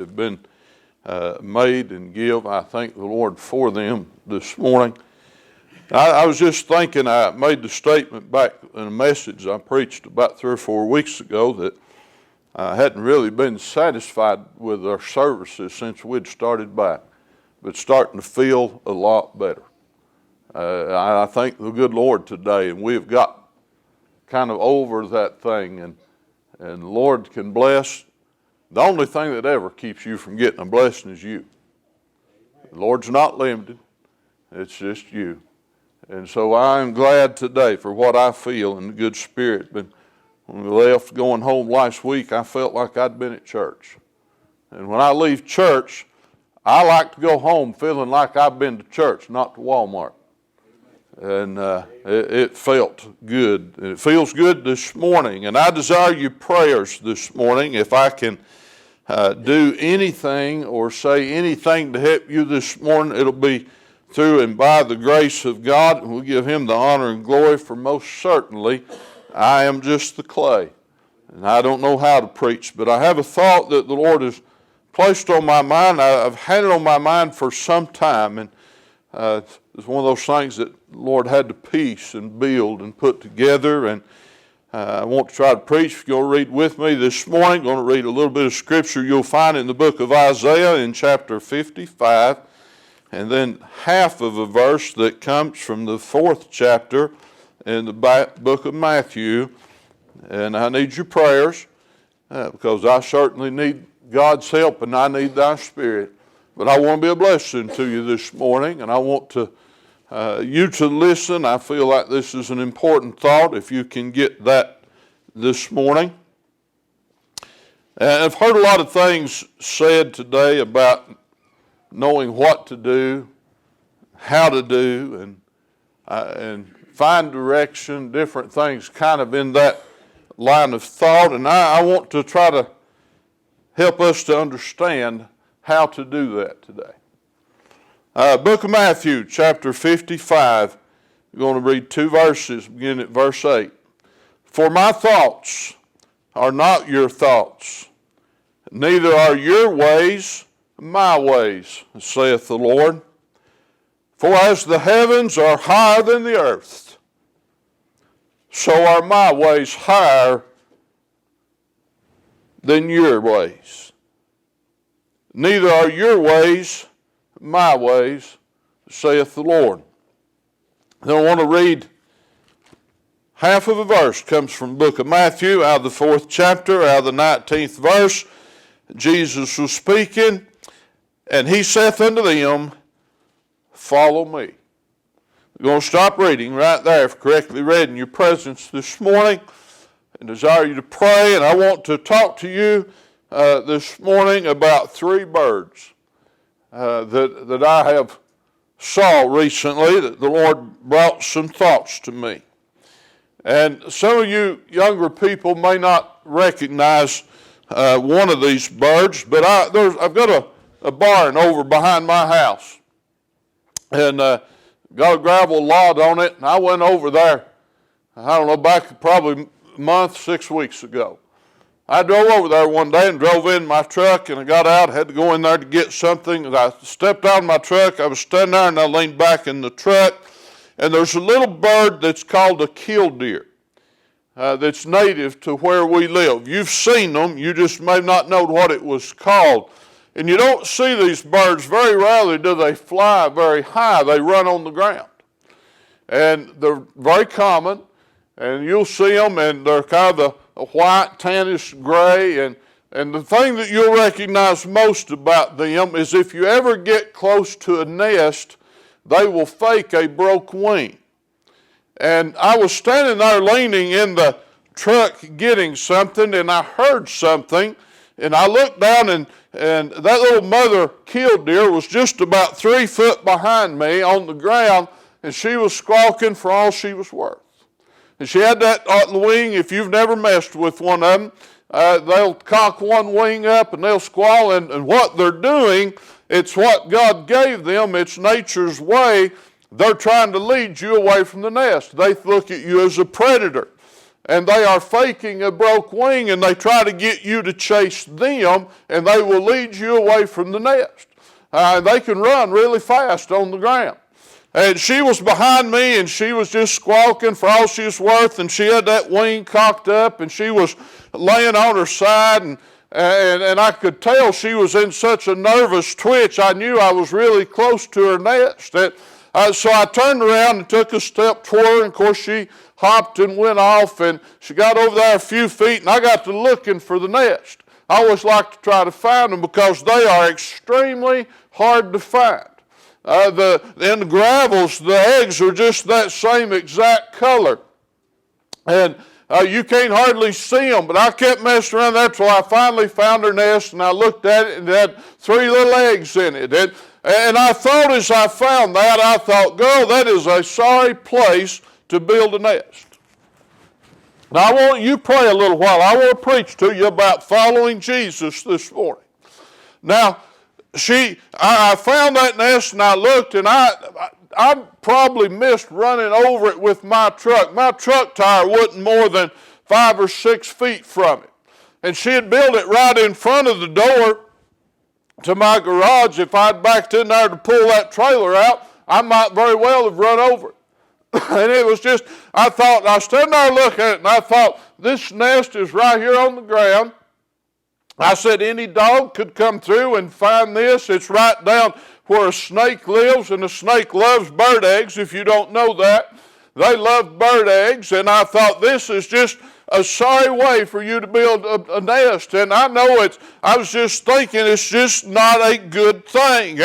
have been made and give. I thank the Lord for them this morning. I was just thinking, I made the statement back in a message I preached about 3 or 4 weeks ago that I hadn't really been satisfied with our services since we'd started back, but starting to feel a lot better. I thank the good Lord today, and we've got kind of over that thing, and the Lord can bless. The only thing that ever keeps you from getting a blessing is you. The Lord's not limited. It's just you. And so I'm glad today for what I feel in the good spirit. But when we left going home last week, I felt like I'd been at church. And when I leave church, I like to go home feeling like I've been to church, not to Walmart. And it felt good. And it feels good this morning. And I desire your prayers this morning. If I can do anything or say anything to help you this morning, it'll be through and by the grace of God. And we'll give Him the honor and glory, for most certainly I am just the clay. And I don't know how to preach, but I have a thought that the Lord has placed on my mind. I've had it on my mind for some time, and it's one of those things that the Lord had to piece and build and put together. And I want to try to preach. If you're going to read with me this morning, I'm going to read a little bit of scripture you'll find in the book of Isaiah in chapter 55, and then half of a verse that comes from the 4th chapter in the book of Matthew. And I need your prayers because I certainly need God's help, and I need thy spirit. But I want to be a blessing to you this morning, and I want you to listen. I feel like this is an important thought, if you can get that this morning. And I've heard a lot of things said today about knowing what to do, how to do, and find direction, different things kind of in that line of thought. And I want to try to help us to understand how to do that today. Book of Matthew, chapter 55. We're going to read 2 verses, beginning at verse 8. For my thoughts are not your thoughts, neither are your ways my ways, saith the Lord. For as the heavens are higher than the earth, so are my ways higher than your ways. Neither are your ways my ways, saith the Lord. Then I want to read half of a verse. It comes from the book of Matthew, out of the 4th chapter, out of the 19th verse. Jesus was speaking, and he saith unto them, follow me. We're going to stop reading right there, if correctly read in your presence this morning, and desire you to pray. And I want to talk to you this morning about 3 birds that I have saw recently, that the Lord brought some thoughts to me. And some of you younger people may not recognize one of these birds, but I've got a barn over behind my house, and got a gravel lot on it, and I went over there, I don't know, back probably a month, 6 weeks ago. I drove over there one day and drove in my truck, and I got out, had to go in there to get something. And I stepped out of my truck, I was standing there, and I leaned back in the truck, and there's a little bird that's called a killdeer that's native to where we live. You've seen them, you just may not know what it was called. And you don't see these birds, very rarely do they fly very high, they run on the ground. And they're very common, and you'll see them, and they're kind of a white, tannish gray, and the thing that you'll recognize most about them is if you ever get close to a nest, they will fake a broke wing. And I was standing there leaning in the truck getting something, and I heard something, and I looked down, and that little mother killdeer was just about 3 foot behind me on the ground, and she was squawking for all she was worth. And she had that on the wing. If you've never messed with one of them, they'll cock one wing up and they'll squall. And what they're doing, it's what God gave them. It's nature's way. They're trying to lead you away from the nest. They look at you as a predator. and they are faking a broke wing, and they try to get you to chase them, and they will lead you away from the nest. They can run really fast on the ground. And she was behind me, and she was just squawking for all she was worth, and she had that wing cocked up, and she was laying on her side, and I could tell she was in such a nervous twitch. I knew I was really close to her nest. So I turned around and took a step toward her, and of course she hopped and went off, and she got over there a few feet, and I got to looking for the nest. I always like to try to find them because they are extremely hard to find. In the gravels, the eggs are just that same exact color. And you can't hardly see them, but I kept messing around there until I finally found her nest, and I looked at it, and it had 3 little eggs in it. And I thought as I found that, I thought, girl, that is a sorry place to build a nest. Now, I want you to pray a little while. I want to preach to you about following Jesus this morning. Now, I found that nest, and I looked, and I probably missed running over it with my truck. My truck tire wasn't more than 5 or 6 feet from it. And she had built it right in front of the door to my garage. If I'd backed in there to pull that trailer out, I might very well have run over it. And it was just, I was standing there looking at it, and I thought, this nest is right here on the ground. I said, any dog could come through and find this. It's right down where a snake lives, and a snake loves bird eggs, if you don't know that. They love bird eggs, and I thought, this is just a sorry way for you to build a nest. And I was just thinking it's just not a good thing.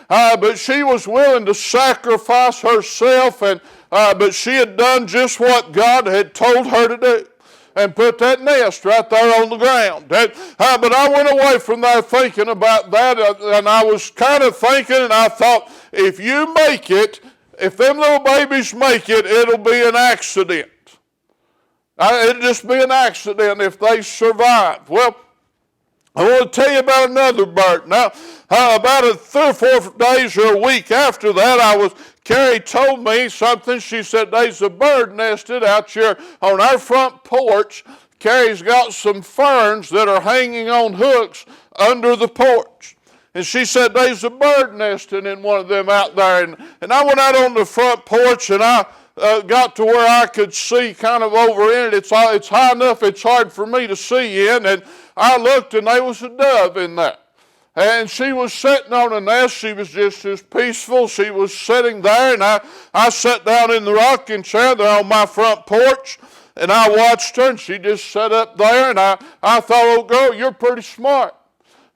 But she was willing to sacrifice herself, but she had done just what God had told her to do, and put that nest right there on the ground. But I went away from there thinking about that, and I was kind of thinking, and I thought, if you make it, if them little babies make it, it'll be an accident. It'll just be an accident if they survive. Well, I want to tell you about another bird. Now, about 3 or 4 days or a week after that, Carrie told me something. She said, there's a bird nested out here on our front porch. Carrie's got some ferns that are hanging on hooks under the porch. And she said, there's a bird nesting in one of them out there. And I went out on the front porch, and I got to where I could see kind of over in it. It's high enough it's hard for me to see in. And I looked, and there was a dove in there. And she was sitting on a nest. She was just as peaceful. She was sitting there, and I sat down in the rocking chair there on my front porch, and I watched her, and she just sat up there, and I thought, oh, girl, you're pretty smart.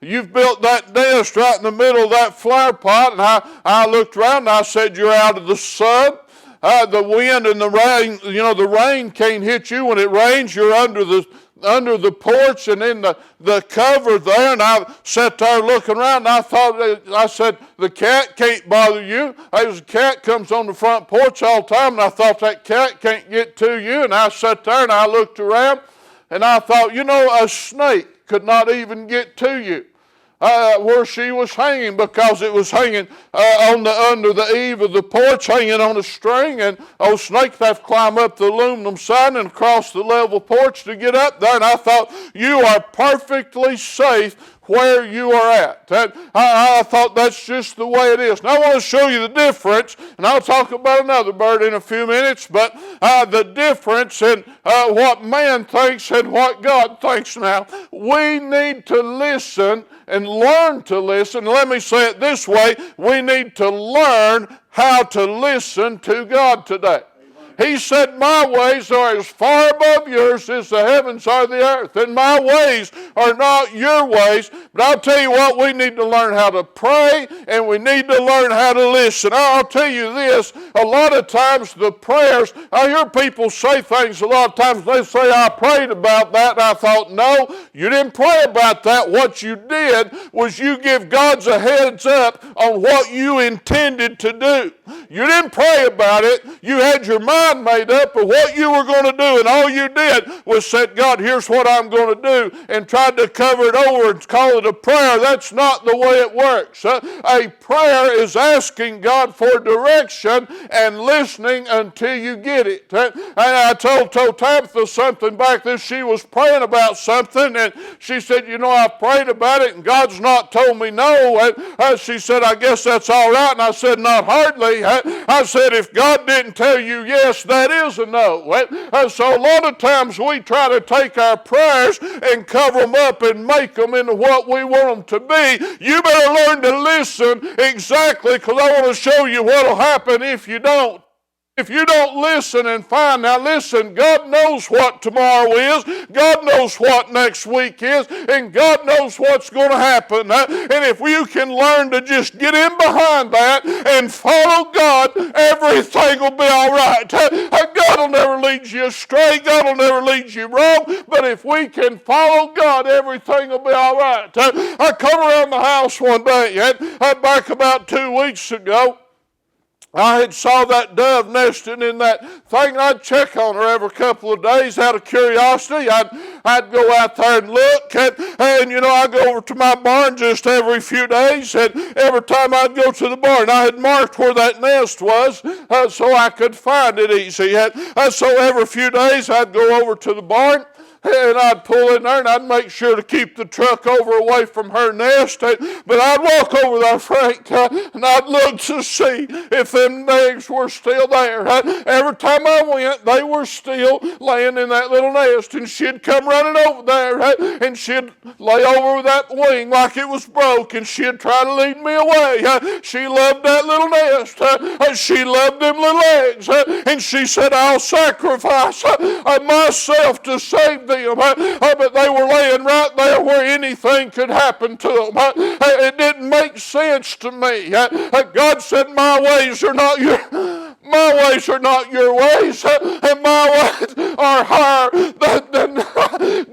You've built that nest right in the middle of that flower pot. And I looked around, and I said, you're out of the sun. The wind and the rain, the rain can't hit you when it rains. You're under the porch and in the cover there. And I sat there looking around, and I said, the cat can't bother you. There's a cat comes on the front porch all the time, and I thought that cat can't get to you. And I sat there, and I looked around, and I thought, a snake could not even get to you. Where she was hanging, because it was hanging under the eave of the porch, hanging on a string, and snakes have to climb up the aluminum siding and across the level porch to get up there. And I thought, you are perfectly safe where you are at. I thought that's just the way it is. Now I want to show you the difference, and I'll talk about another bird in a few minutes, but the difference in what man thinks and what God thinks now. We need to listen and learn to listen. Let me say it this way. We need to learn how to listen to God today. He said, my ways are as far above yours as the heavens are the earth. And my ways are not your ways. But I'll tell you what, we need to learn how to pray, and we need to learn how to listen. I'll tell you this, a lot of times the prayers, I hear people say things a lot of times, they say, I prayed about that. And I thought, no, you didn't pray about that. What you did was you give God a heads up on what you intended to do. You didn't pray about it. You had your mind made up of what you were going to do, and all you did was said, God, here's what I'm going to do, and tried to cover it over and call it a prayer. That's not the way it works. A prayer is asking God for direction and listening until you get it. And I told Tabitha something back there. She was praying about something, and she said, you know, I prayed about it, and God's not told me no. And she said, I guess that's all right. And I said, not hardly. I said, if God didn't tell you yes, that is a no. And so a lot of times we try to take our prayers and cover them up and make them into what we want them to be. You better learn to listen exactly, because I want to show you what will happen if you don't. If you don't listen and find, now listen, God knows what tomorrow is, God knows what next week is, and God knows what's going to happen. And if you can learn to just get in behind that and follow God, everything will be all right. God will never lead you astray, God will never lead you wrong, but if we can follow God, everything will be all right. I come around the house one day, back about 2 weeks ago. I had saw that dove nesting in that thing. I'd check on her every couple of days out of curiosity. I'd go out there and look. And you know, I go over to my barn just every few days. And every time I'd go to the barn, I had marked where that nest was so I could find it easy. So every few days I'd go over to the barn. And I'd pull in there and I'd make sure to keep the truck over away from her nest. But I'd walk over there, Frank, and I'd look to see if them eggs were still there. Every time I went, they were still laying in that little nest. And she'd come running over there and she'd lay over with that wing like it was broke, and she'd try to lead me away. She loved that little nest. She loved them little eggs. And she said, I'll sacrifice myself to save them. But they were laying right there where anything could happen to them. It didn't make sense to me. God said, my ways are not your ways, and my ways are higher than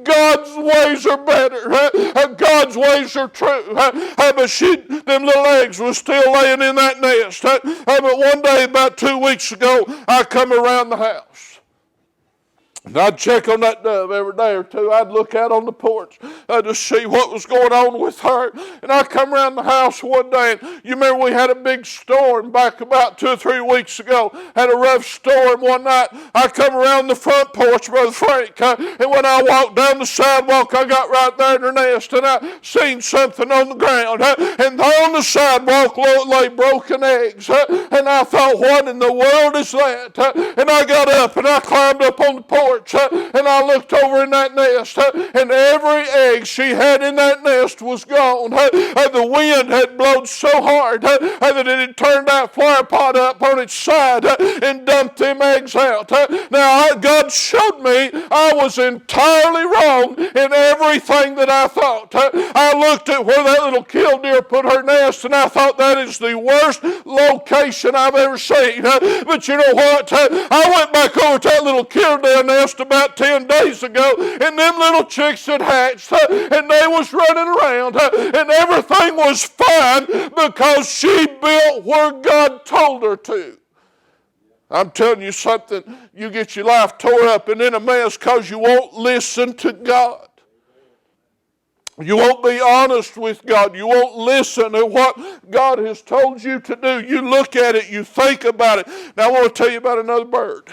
God's ways are better. God's ways are true. But them little eggs were still laying in that nest. But one day, about 2 weeks ago, I come around the house. And I'd check on that dove every day or two. I'd look out on the porch to see what was going on with her. And I come around the house one day, and you remember we had a big storm back about 2 or 3 weeks ago. Had a rough storm one night. I come around the front porch, Brother Frank, and when I walked down the sidewalk, I got right there in her nest, and I seen something on the ground. And there on the sidewalk lay broken eggs. And I thought, what in the world is that? And I got up, and I climbed up on the porch. And I looked over in that nest, and every egg she had in that nest was gone. The wind had blown so hard that it had turned that flower pot up on its side and dumped them eggs out. Now, God showed me I was entirely wrong in everything that I thought. I looked at where that little killdeer put her nest, and I thought that is the worst location I've ever seen. But you know what? I went back over to that little killdeer nest about 10 days ago, and them little chicks had hatched, and they was running around, and everything was fine because she built where God told her to. I'm telling you something, you get your life tore up and in a mess because you won't listen to God. You won't be honest with God. You won't listen to what God has told you to do. You look at it, you think about it. Now I want to tell you about another bird.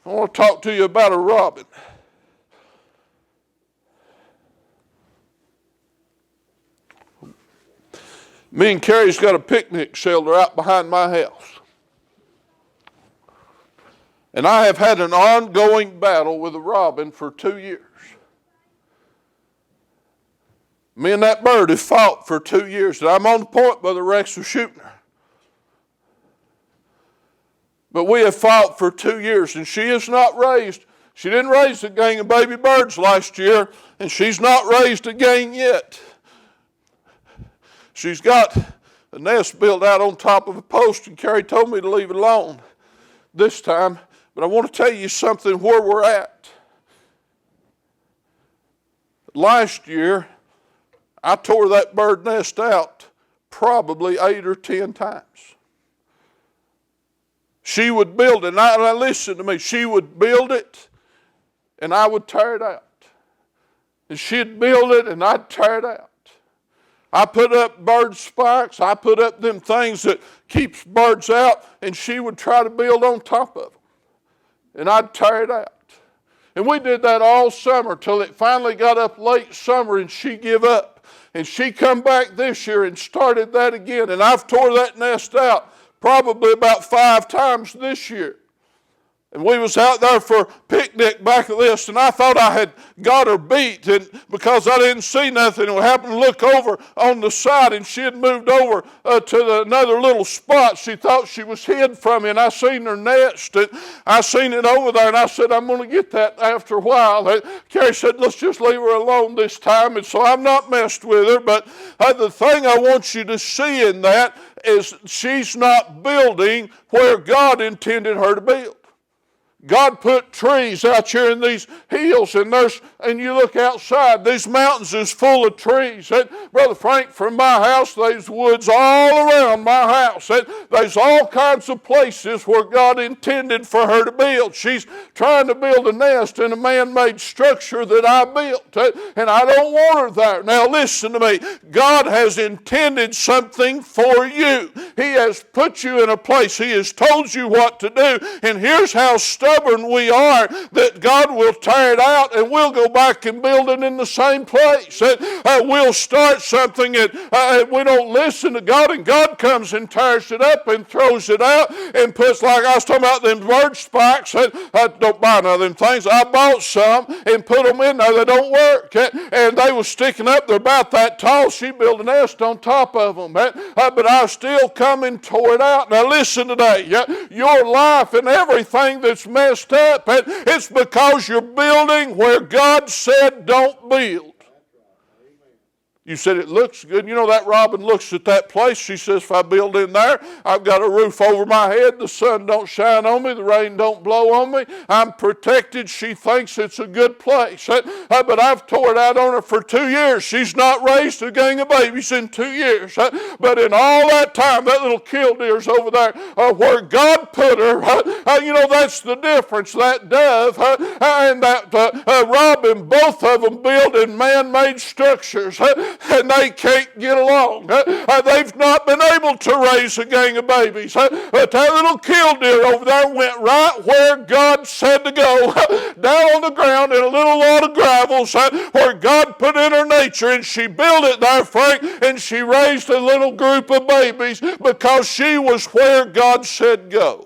I want to talk to you about a robin. Me and Carrie's got a picnic shelter out behind my house. And I have had an ongoing battle with a robin for 2 years. Me and that bird have fought for 2 years. And I'm on the point, Brother Rex, of shooting her. But we have fought for 2 years, and she didn't raise a gang of baby birds last year, and she's not raised a gang yet. She's got a nest built out on top of a post, and Carrie told me to leave it alone this time. But I want to tell you something where we're at. Last year, I tore that bird nest out probably 8 or 10 times. She would build it. Now listen to me. She would build it, and I would tear it out. And she'd build it, and I'd tear it out. I put up bird spikes. I put up them things that keeps birds out, and she would try to build on top of them. And I'd tear it out. And we did that all summer till it finally got up late summer, and she give up. And she come back this year and started that again. And I've tore that nest out probably about 5 times this year. And we was out there for a picnic back at this, and I thought I had got her beat, and because I didn't see nothing, and we happened to look over on the side, and she had moved over to another little spot. She thought she was hid from me, and I seen her nest, and I seen it over there, and I said, I'm going to get that after a while. And Carrie said, let's just leave her alone this time, and so I'm not messed with her. But the thing I want you to see in that is she's not building where God intended her to build. God put trees out here in these hills, and you look outside, these mountains is full of trees. And Brother Frank, from my house, there's woods all around my house. And there's all kinds of places where God intended for her to build. She's trying to build a nest in a man-made structure that I built, and I don't want her there. Now listen to me. God has intended something for you. He has put you in a place. He has told you what to do, and here's how stubborn we are, that God will tear it out and we'll go back and build it in the same place. We'll start something and we don't listen to God, and God comes and tears it up and throws it out and puts, like I was talking about them bird spikes. I don't buy none of them things. I bought some and put them in there. They don't work. And they were sticking up. They're about that tall. She built a nest on top of them. But I still come and tore it out. Now listen today. Your life and everything that's messed up, and it's because you're building where God said don't build. You said it looks good. You know, that robin looks at that place. She says, if I build in there, I've got a roof over my head. The sun don't shine on me. The rain don't blow on me. I'm protected. She thinks it's a good place. But I've tore it out on her for 2 years. She's not raised a gang of babies in 2 years. But in all that time, that little killdeer's over there where God put her. You know, that's the difference. That dove and that robin, both of them build in man-made structures. And they can't get along. They've not been able to raise a gang of babies. But that little killdeer over there went right where God said to go, down on the ground in a little lot of gravels, where God put in her nature, and she built it there, Frank, and she raised a little group of babies because she was where God said go.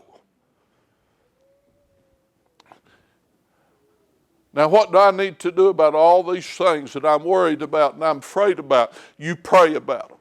Now, what do I need to do about all these things that I'm worried about and I'm afraid about? You pray about them.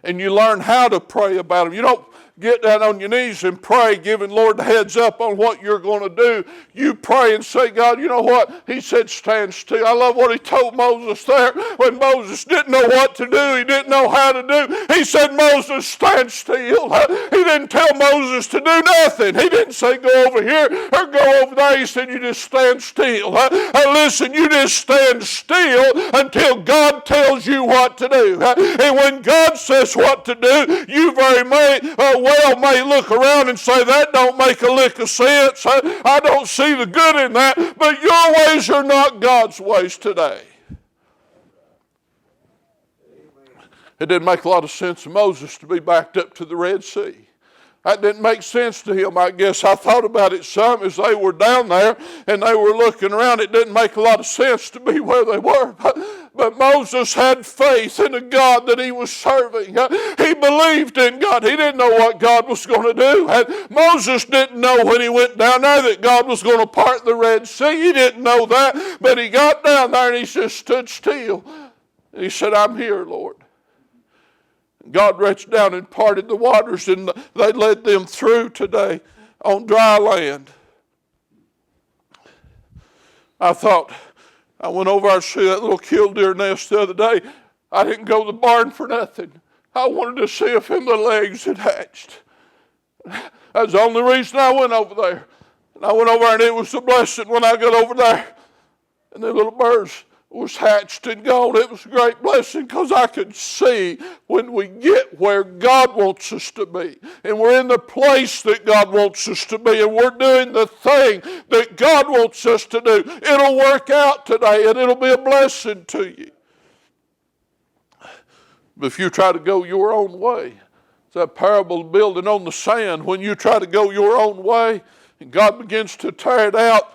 And you learn how to pray about them. You don't get down on your knees and pray, giving Lord the heads up on what you're going to do. You pray and say, God, you know what? He said, stand still. I love what he told Moses there when Moses didn't know what to do. He didn't know how to do. He said, Moses, stand still. He didn't tell Moses to do nothing. He didn't say, go over here or go over there. He said, you just stand still. Listen, you just stand still until God tells you what to do. And when God says what to do, you very may look around and say, that don't make a lick of sense. I don't see the good in that. But your ways are not God's ways today. It didn't make a lot of sense to Moses to be backed up to the Red Sea. That didn't make sense to him, I guess. I thought about it some as they were down there and they were looking around. It didn't make a lot of sense to be where they were. But Moses had faith in the God that he was serving. He believed in God. He didn't know what God was going to do. And Moses didn't know when he went down there that God was going to part the Red Sea. He didn't know that. But he got down there and he just stood still. And he said, I'm here, Lord. God reached down and parted the waters, and they led them through today on dry land. I went over and see that little killdeer nest the other day. I didn't go to the barn for nothing. I wanted to see if them little eggs had hatched. That's the only reason I went over there. And I went over and it was a blessing when I got over there. And the little birds was hatched and gone. It was a great blessing because I could see when we get where God wants us to be and we're in the place that God wants us to be and we're doing the thing that God wants us to do, it'll work out today and it'll be a blessing to you. But if you try to go your own way, it's that parable of building on the sand. When you try to go your own way and God begins to tear it out,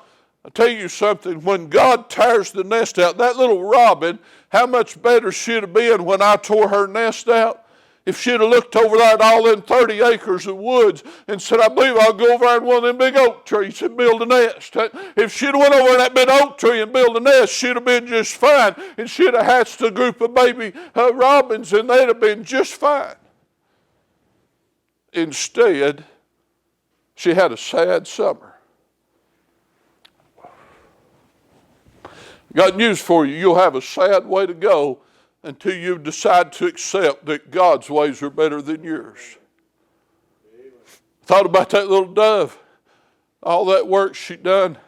I'll tell you something, when God tears the nest out, that little robin, how much better she'd have been when I tore her nest out? If she'd have looked over there at all them 30 acres of woods and said, I believe I'll go over there in one of them big oak trees and build a nest. If she'd have went over in that big oak tree and built a nest, she'd have been just fine. And she'd have hatched a group of baby robins and they'd have been just fine. Instead, she had a sad summer. Got news for you. You'll have a sad way to go until you decide to accept that God's ways are better than yours. Thought about that little dove. All that work she done.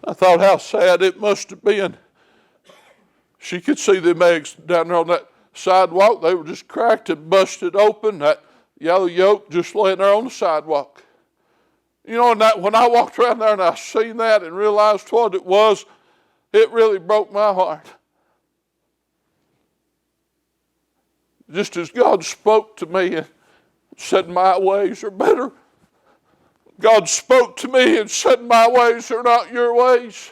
I thought how sad it must have been. She could see them eggs down there on that sidewalk. They were just cracked and busted open. That yellow yolk just laying there on the sidewalk. You know, and that, when I walked around there and I seen that and realized what it was, it really broke my heart. Just as God spoke to me and said my ways are better, God spoke to me and said my ways are not your ways.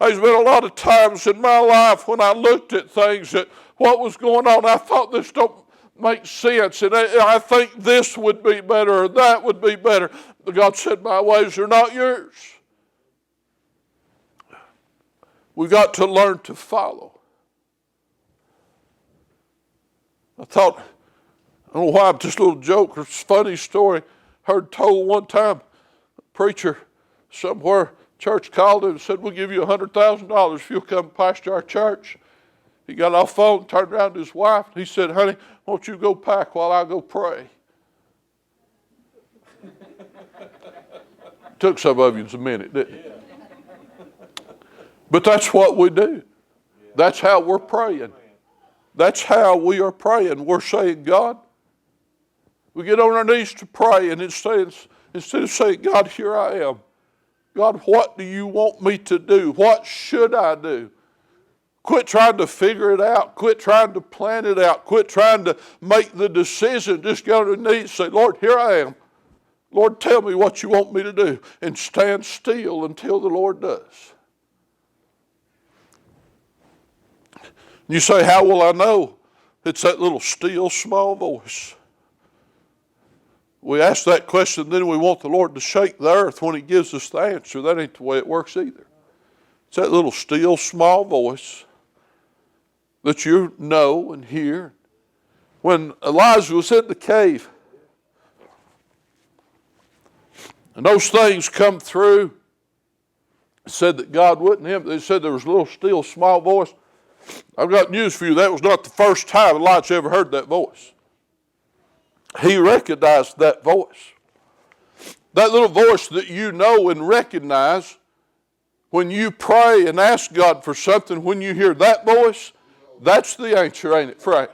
There's been a lot of times in my life when I looked at things that what was going on, I thought this don't make sense, and I think this would be better or that would be better. But God said my ways are not yours. We've got to learn to follow. I thought, I don't know why, just a little joke or funny story heard told one time. A preacher somewhere, church called him and said, we'll give you $100,000 if you'll come pastor our church. He got off the phone, turned around to his wife, and he said, honey, won't you go pack while I go pray? Took some of you a minute, didn't it? But that's what we do. That's how we're praying. That's how we are praying. We're saying, God, we get on our knees to pray, and instead of saying, God, here I am. God, what do you want me to do? What should I do? Quit trying to figure it out. Quit trying to plan it out. Quit trying to make the decision. Just get on your knees and say, Lord, here I am. Lord, tell me what you want me to do. And stand still until the Lord does. You say, how will I know? It's that little still small voice. We ask that question, then we want the Lord to shake the earth when he gives us the answer. That ain't the way it works either. It's that little still small voice that you know and hear. When Elijah was in the cave, and those things come through, it said that God wouldn't him. They said there was a little still small voice. I've got news for you. That was not the first time Elijah ever heard that voice. He recognized that voice. That little voice that you know and recognize when you pray and ask God for something, when you hear that voice, that's the answer, ain't it, Frank?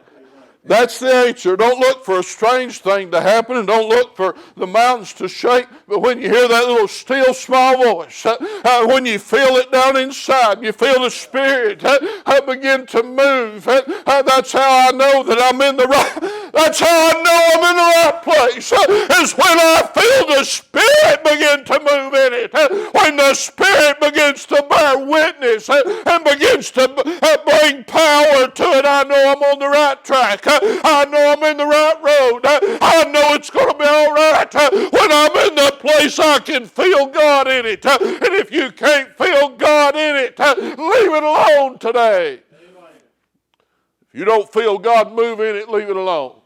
That's the answer. Don't look for a strange thing to happen and don't look for the mountains to shake. But when you hear that little still small voice, when you feel it down inside, you feel the Spirit begin to move. That's how I know that I'm in the right. That's how I know I'm in the right place. Is when I feel the Spirit begin to move in it. When the Spirit begins to bear witness and begins to bring power to it, I know I'm on the right track. I know I'm in the right road. I know it's going to be all right. When I'm in the place, I can feel God in it. And if you can't feel God in it, leave it alone today. If you don't feel God move in it, leave it alone.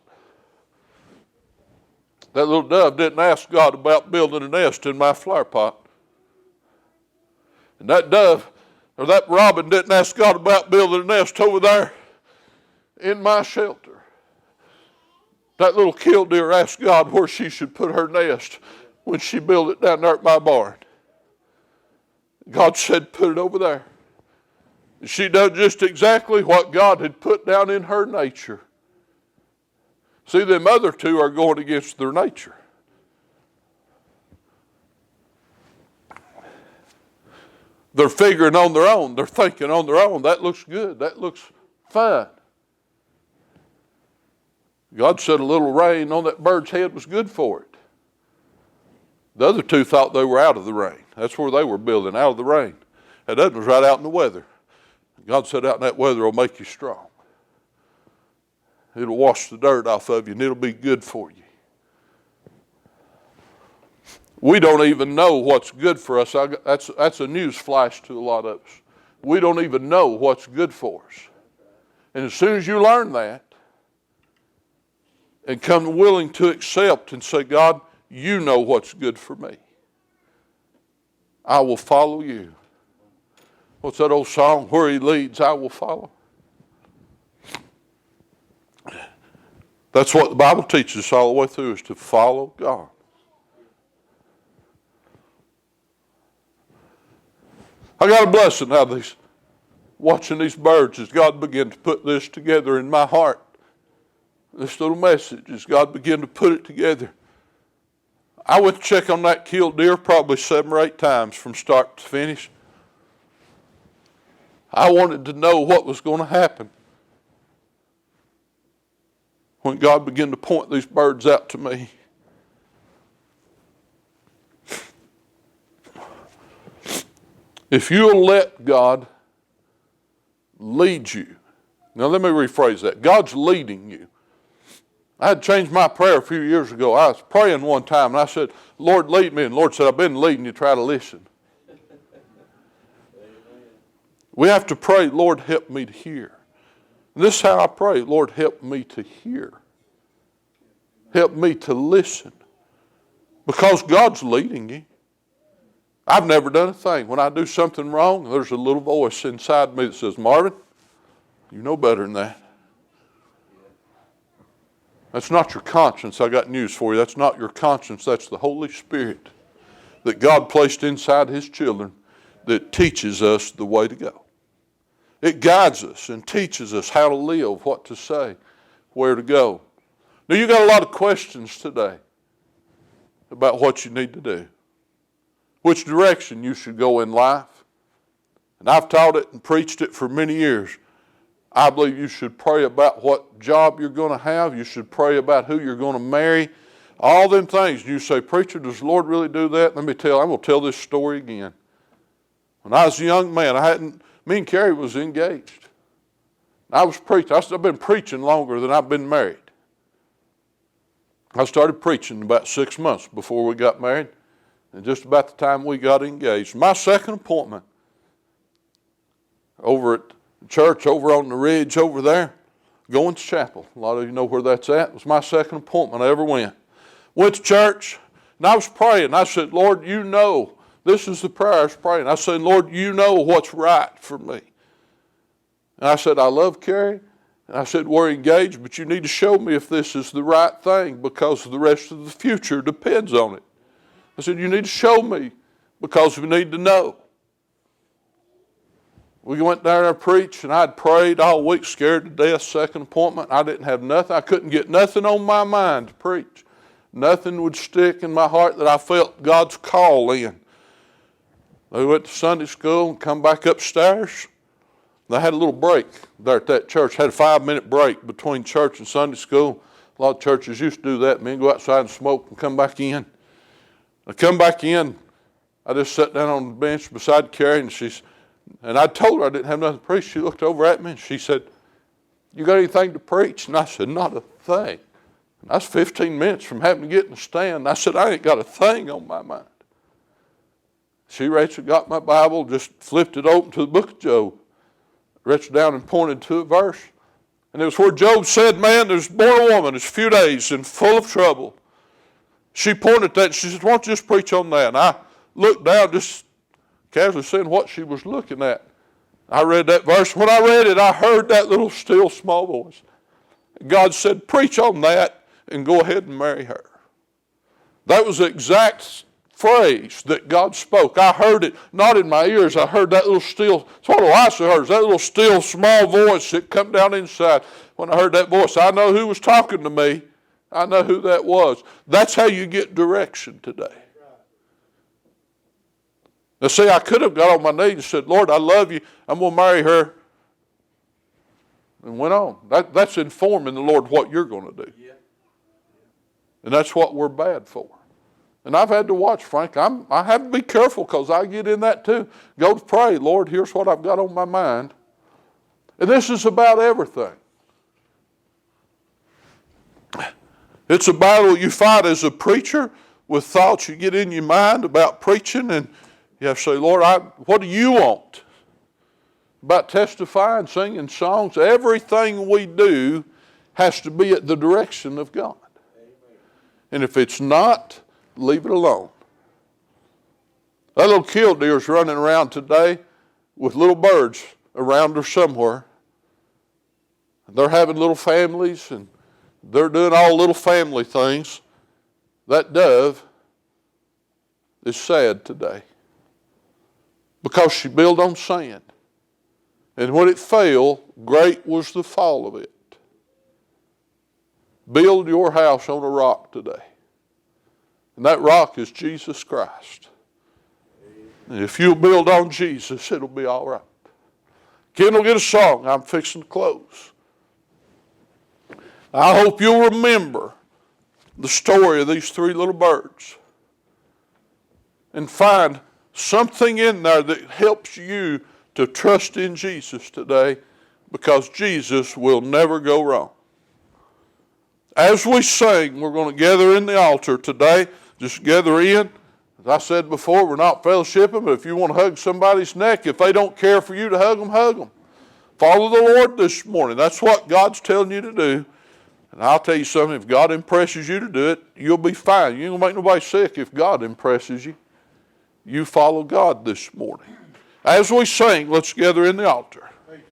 That little dove didn't ask God about building a nest in my flower pot. And that dove, or that robin, didn't ask God about building a nest over there in my shelter. That little killdeer asked God where she should put her nest when she built it down there at my barn. God said, put it over there. She does just exactly what God had put down in her nature. See, them other two are going against their nature. They're figuring on their own. They're thinking on their own. That looks good. That looks fine. God said a little rain on that bird's head was good for it. The other two thought they were out of the rain. That's where they were building, out of the rain. That other was right out in the weather. God said out in that weather will make you strong. It'll wash the dirt off of you and it'll be good for you. We don't even know what's good for us. That's a news flash to a lot of us. We don't even know what's good for us. And as soon as you learn that and come willing to accept and say, God, you know what's good for me, I will follow you. What's that old song? Where he leads, I will follow. That's what the Bible teaches us all the way through, is to follow God. I got a blessing out of these, watching these birds as God began to put this together in my heart. This little message, as God began to put it together. I went to check on that killed deer probably 7 or 8 times from start to finish. I wanted to know what was going to happen when God began to point these birds out to me. If you'll let God lead you. Now let me rephrase that. God's leading you. I had changed my prayer a few years ago. I was praying one time and I said, Lord, lead me. And the Lord said, I've been leading you. Try to listen. We have to pray, Lord, help me to hear. And this is how I pray. Lord, help me to hear. Help me to listen. Because God's leading you. I've never done a thing. When I do something wrong, there's a little voice inside me that says, Marvin, you know better than that. That's not your conscience. I got news for you. That's not your conscience. That's the Holy Spirit that God placed inside His children that teaches us the way to go. It guides us and teaches us how to live, what to say, where to go. Now, you got a lot of questions today about what you need to do, which direction you should go in life. And I've taught it and preached it for many years. I believe you should pray about what job you're going to have. You should pray about who you're going to marry. All them things. You say, preacher, does the Lord really do that? Let me tell you, I'm going to tell this story again. When I was a young man, me and Carrie was engaged. I was preaching. I've been preaching longer than I've been married. I started preaching about 6 months before we got married, and just about the time we got engaged. My second appointment over at church over on the ridge over there, going to chapel. A lot of you know where that's at. It was my second appointment I ever went. Went to church, and I was praying. I said, Lord, you know. This is the prayer I was praying. I said, Lord, you know what's right for me. And I said, I love Carrie. And I said, we're engaged, but you need to show me if this is the right thing because the rest of the future depends on it. I said, you need to show me because we need to know. We went down there and preached, and I'd prayed all week, scared to death, second appointment. I didn't have nothing. I couldn't get nothing on my mind to preach. Nothing would stick in my heart that I felt God's call in. They went to Sunday school and come back upstairs. They had a little break there at that church. Had a 5-minute break between church and Sunday school. A lot of churches used to do that. Men go outside and smoke and come back in. I come back in. I just sat down on the bench beside Carrie, and I told her I didn't have nothing to preach. She looked over at me and she said, you got anything to preach? And I said, not a thing. And I was 15 minutes from having to get in the stand. I said, I ain't got a thing on my mind. Rachel got my Bible, just flipped it open to the book of Job. Reached down and pointed to a verse. And it was where Job said, man, there's born a woman, it's a few days and full of trouble. She pointed at that and she said, why don't you just preach on that? And I looked down, just casually seeing what she was looking at. I read that verse. When I read it, I heard that little still small voice. God said, preach on that and go ahead and marry her. That was the exact phrase that God spoke. I heard it, not in my ears, I heard that little still, it's what Elisha heard, that little still small voice that come down inside. When I heard that voice, I know who was talking to me. I know who that was. That's how you get direction today. Now see, I could have got on my knees and said, Lord, I love you, I'm going to marry her, and went on. That's informing the Lord what you're going to do. And that's what we're bad for. And I've had to watch, Frank. I have to be careful because I get in that too. Go to pray, Lord, here's what I've got on my mind. And this is about everything. It's a battle you fight as a preacher with thoughts you get in your mind about preaching, and you have to say, Lord, what do you want? About testifying, singing songs, everything we do has to be at the direction of God. And if it's not, leave it alone. That little killdeer's running around today with little birds around her somewhere. They're having little families and they're doing all little family things. That dove is sad today because she built on sand. And when it fell, great was the fall of it. Build your house on a rock today. And that rock is Jesus Christ. And if you'll build on Jesus, it'll be all right. Ken will get a song. I'm fixing to close. I hope you'll remember the story of these three little birds and find something in there that helps you to trust in Jesus today, because Jesus will never go wrong. As we sing, we're going to gather in the altar today. Just gather in. As I said before, we're not fellowshipping, but if you want to hug somebody's neck, if they don't care for you to hug them, hug them. Follow the Lord this morning. That's what God's telling you to do. And I'll tell you something, if God impresses you to do it, you'll be fine. You ain't going to make nobody sick if God impresses you. You follow God this morning. As we sing, let's gather in the altar.